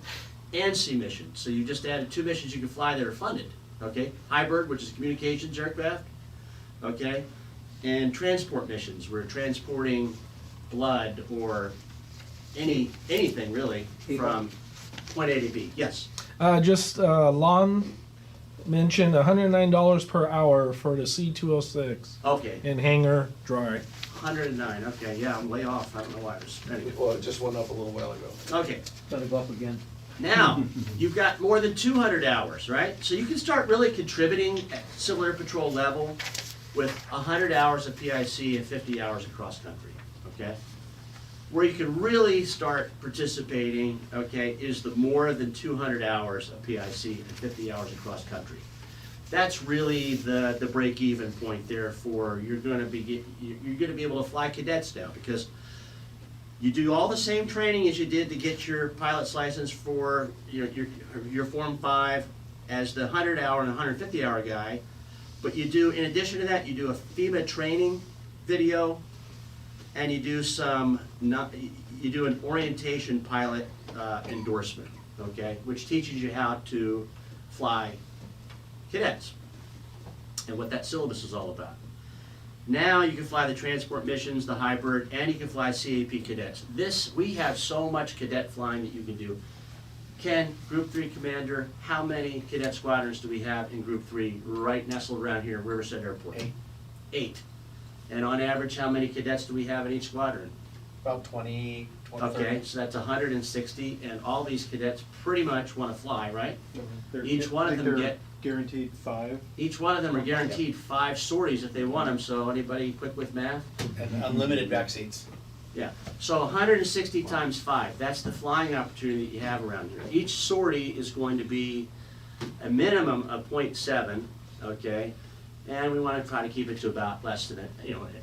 and sea missions. So you just added 2 missions you can fly that are funded, okay? Hybrid, which is communications aircraft, okay? And transport missions, we're transporting blood or anything really from point A to B. Yes, Lon mentioned $109 per hour for the C206 okay, in Hangar Dry. 109, okay, yeah, I'm way off, I don't know why I was, anyway. Well, it just went up a little while ago. Okay, Better go up again. now, you've got more than 200 hours, right? So you can start really contributing at Civil Air Patrol level with 100 hours of PIC and 50 hours across country, okay? Where you can really start participating, okay, is the more than 200 hours of PIC and 50 hours across country. That's really the break-even point there for you're going to be able to fly cadets now, because you do all the same training as you did to get your pilot's license for your Form 5 as the 100-hour and 150-hour guy, but you do, in addition to that, you do a FEMA training video, and you do an orientation pilot endorsement, okay, which teaches you how to fly cadets and what that syllabus is all about. Now you can fly the transport missions, the hybrid, and you can fly CAP cadets. We have so much cadet flying that you can do. Ken, Group 3 Commander, how many cadet squadrons do we have in Group 3 right nestled around here at Riverside Airport? 8. And on average, how many cadets do we have in each squadron? About 20, 30. Okay, so that's 160, and all these cadets pretty much want to fly, right? Each one of them get, Guaranteed 5. each one of them are guaranteed 5 sorties if they want them, so anybody quick with math? And unlimited back seats. Yeah, so 160 times 5, that's the flying opportunity that you have around here. Each sortie is going to be a minimum of 0.7, okay? And we want to try to keep it to about less than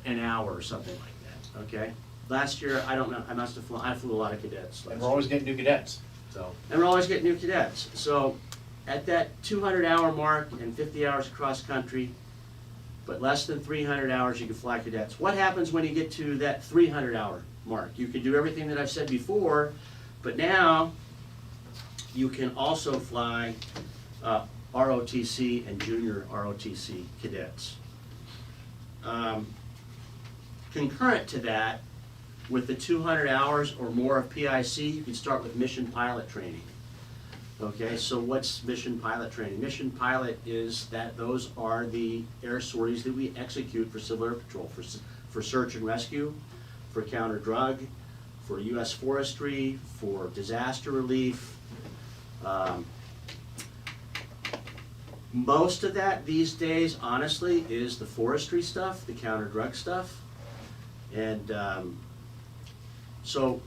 an hour or something like that, okay? Last year, I don't know, I flew a lot of cadets. And we're always getting new cadets, And we're always getting new cadets. So at that 200-hour mark and 50 hours across country, but less than 300 hours, you can fly cadets. What happens when you get to that 300-hour mark? You can do everything that I've said before, but now you can also fly ROTC and junior ROTC cadets. Concurrent to that, with the 200 hours or more of PIC, you can start with mission pilot training. Okay, so what's mission pilot training? Mission pilot is that those are the air sorties that we execute for Civil Air Patrol, for search and rescue, for counter drug, for U.S. forestry, for disaster relief. Most of that these days, honestly, is the forestry stuff, the counter drug stuff. And so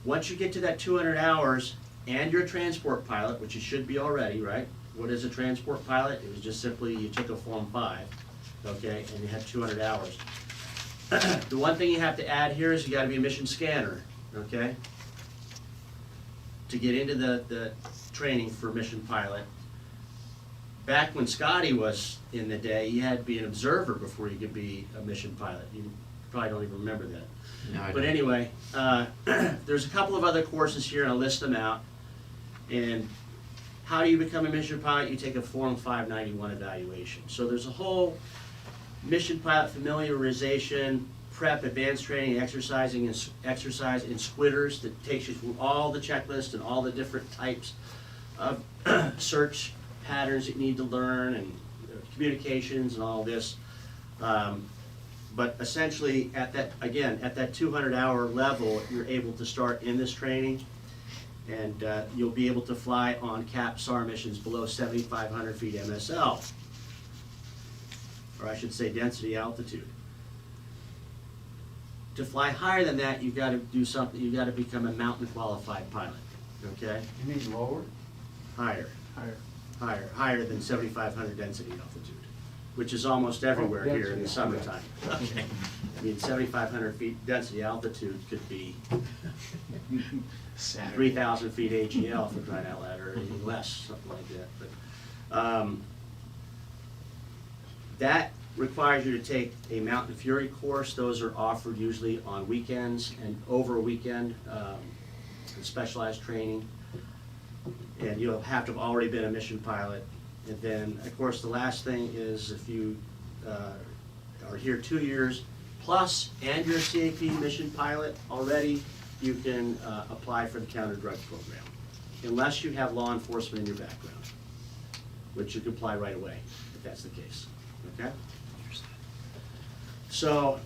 once you get to that 200 hours and you're a transport pilot, which you should be already, right? What is a transport pilot? It was just simply you took a Form 5, okay, and you had 200 hours. The one thing you have to add here is you gotta be a mission scanner, okay? To get into the training for mission pilot. Back when Scotty was in the day, you had to be an observer before you could be a mission pilot. You probably don't even remember that. No, I But don't. anyway, there's a couple of other courses here, and I'll list them out. And how do you become a mission pilot? You take a Form 591 evaluation. So there's a whole mission pilot familiarization, prep, advanced training, exercise in squitters that takes you through all the checklists and all the different types of search patterns that you need to learn, and communications and all this. But essentially, at that 200-hour level, you're able to start in this training, and you'll be able to fly on cap SAR missions below 7,500 feet MSL, or I should say density altitude. To fly higher than that, you've got to do something. You've got to become a mountain qualified pilot. Okay? You mean lower? Higher. Higher. Higher than 7,500 density altitude, which is almost everywhere here in the density, summertime. Okay. I mean, 7,500 feet density altitude could be 3,000 feet AGL for crying out loud, or even less, something like that. But that requires you to take a Mountain Fury course. Those are offered usually on weekends and over a weekend, specialized training. And you'll have to have already been a mission pilot. And then, of course, the last thing is if you are here 2 years plus and you're a CAP mission pilot already, you can apply for the counter drug program, unless you have law enforcement in your background, which you can apply right away if that's the case. Okay? So,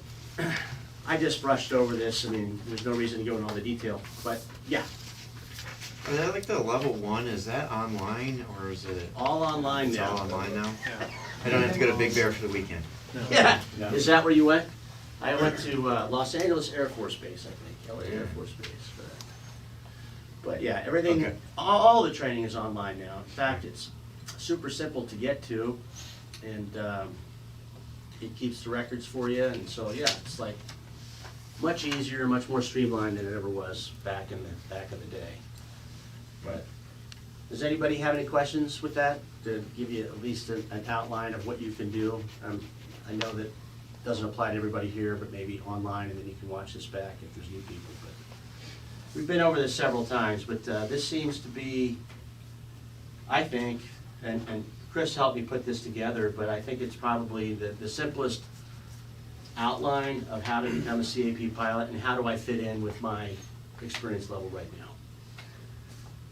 I just brushed over this. I mean, there's no reason to go into all the detail, but yeah. Is that like the level 1, is that online or is it? All online It's now. all online now? I don't have to go to Big Bear for the weekend. Yeah, is that where you went? I went to Los Angeles Air Force Base, I think, LA Air Force Base for that. But yeah, everything, Okay. all the training is online now. In fact, it's super simple to get to, and it keeps the records for you, and so yeah, it's like much easier, much more streamlined than it ever was back in the day. But does anybody have any questions with that, to give you at least an outline of what you can do? I know that doesn't apply to everybody here, but maybe online, and then you can watch this back if there's new people. But we've been over this several times, but this seems to be, I think, and Chris helped me put this together, but I think it's probably the simplest outline of how to become a CAP pilot and how do I fit in with my experience level right now.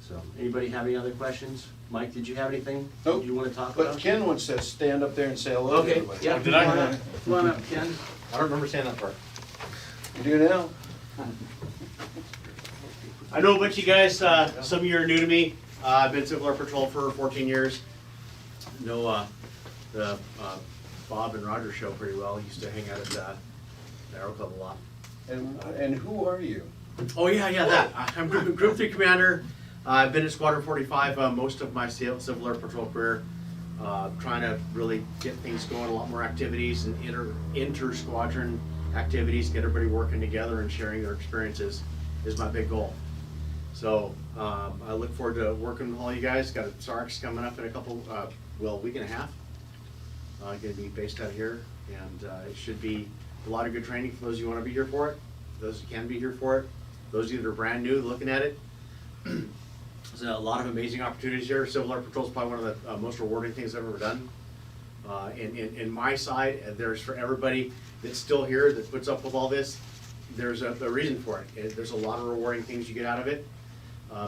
So, anybody have any other questions? Mike, did you have anything Nope. you want to talk But about? Ken wants to stand up there and say hello to Okay, everybody. yeah. Did I? Come on up, Ken. I don't remember saying that part. You do now? I know a bunch of you guys, some of you are new to me. I've been Civil Air Patrol for 14 years. Know the Bob and Roger show pretty well. Used to hang out at the Aero Club a lot. And who are you? Oh yeah, that. I'm Group 3 Commander. I've been at Squadron 45 most of my Civil Air Patrol career. Trying to really get things going, a lot more activities and inter-squadron activities, get everybody working together and sharing their experiences is my big goal. So I look forward to working with all you guys. Got a SARX coming up in a couple, week and a half. Going to be based out here, and it should be a lot of good training for those who want to be here for it, those who can be here for it, those of you that are brand new looking at it. There's a lot of amazing opportunities here. Civil Air Patrol is probably one of the most rewarding things I've ever done. In my side, there's for everybody that's still here that puts up with all this, there's a reason for it. There's a lot of rewarding things you get out of it,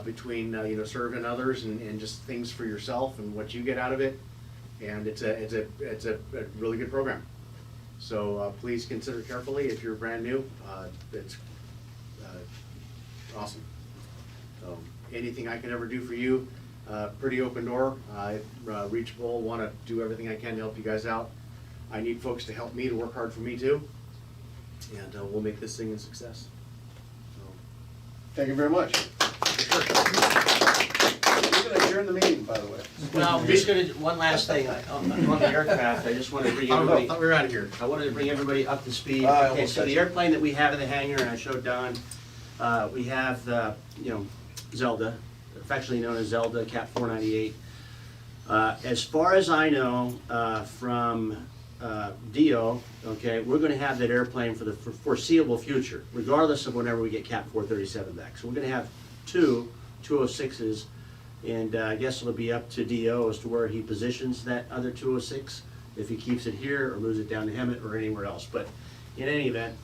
between serving others and just things for yourself and what you get out of it. And it's a really good program. So please consider carefully if you're brand new. It's awesome. So anything I can ever do for you, pretty open door. Reachable. Want to do everything I can to help you guys out. I need folks to help me, to work hard for me too, and we'll make this thing a success. So. Thank you very much. We're going to adjourn the meeting, by the way. Well, I'm just gonna, one last thing, on the aircraft, I just wanted to bring I everybody, thought we were out of here. I wanted to bring everybody up to speed. I Okay, almost so got the you. airplane that we have in the hangar, and I showed Don, we have the, Zelda, affectionately known as Zelda, Cat 498. As far as I know, from DO, okay, we're gonna have that airplane for the foreseeable future, regardless of whenever we get Cat 437 back. So we're gonna have two 206s, and I guess it'll be up to DO as to where he positions that other 206, if he keeps it here or moves it down to Hemet or anywhere else. But in any event,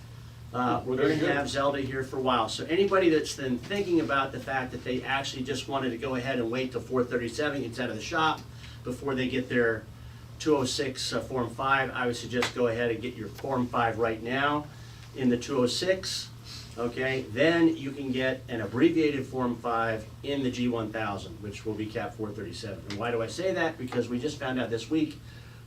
we're Very going to good. have Zelda here for a while. So anybody that's then thinking about the fact that they actually just wanted to go ahead and wait till 437 gets out of the shop before they get their 206 Form 5, I would suggest go ahead and get your Form 5 right now in the 206. Okay, then you can get an abbreviated Form 5 in the G1000, which will be Cat 437. And why do I say that? Because we just found out this week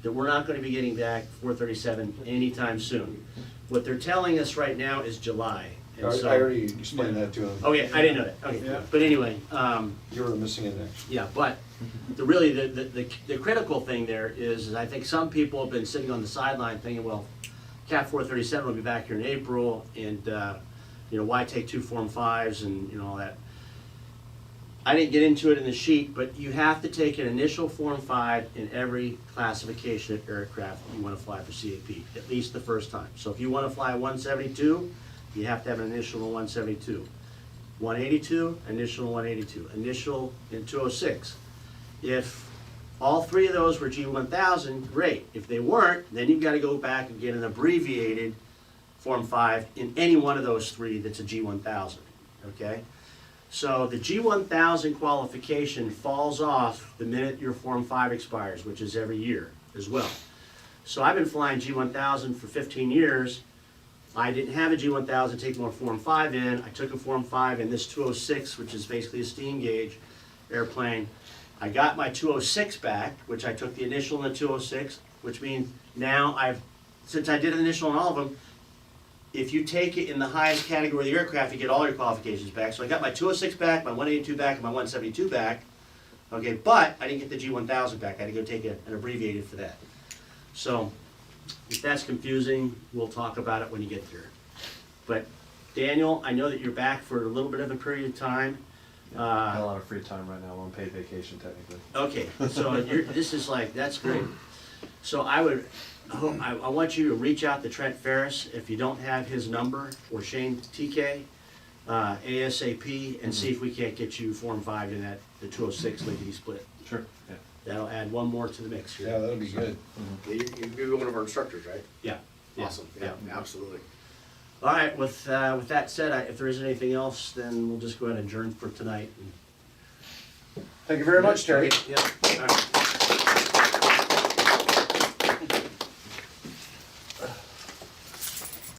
that we're not going to be getting back 437 anytime soon. What they're telling us right now is July. I And so, already explained that to him. oh yeah, I didn't know that. Okay, Yeah. but anyway, You were the missing index. yeah, but the critical thing there is I think some people have been sitting on the sideline thinking, well, Cat 437 will be back here in April, and why take two Form 5s and all that. I didn't get into it in the sheet, but you have to take an initial Form 5 in every classification of aircraft you want to fly for CAP, at least the first time. So if you want to fly 172, you have to have an initial in 172. 182, initial in 182, initial in 206. If all three of those were G1000, great. If they weren't, then you've got to go back and get an abbreviated Form 5 in any one of those three that's a G1000, okay? So the G1000 qualification falls off the minute your Form 5 expires, which is every year as well. So I've been flying G1000 for 15 years. I didn't have a G1000 take more Form 5 in. I took a Form 5 in this 206, which is basically a steam gauge airplane. I got my 206 back, which I took the initial in the 206, which means now since I did an initial on all of them, if you take it in the highest category of the aircraft, you get all your qualifications back. So I got my 206 back, my 182 back, and my 172 back. Okay, but I didn't get the G1000 back. I had to go take an abbreviated for that. So if that's confusing, we'll talk about it when you get there. But Daniel, I know that you're back for a little bit of a period of time. Got a lot of free time right now. I'm on paid vacation technically. Okay, so this is like, that's great. So I want you to reach out to Trent Ferris if you don't have his number, or Shane TK, ASAP, and see if we can't get you Form 5 in the 206 lickety split. Sure. Yeah. That'll add one more to the mix here. Yeah, that'll be good. You'd be one of our instructors, right? Yeah. Yeah. Awesome, yeah, absolutely. All right, with that said, if there isn't anything else, then we'll just go ahead and adjourn for tonight. Thank you very much, Terry. Yeah. All right.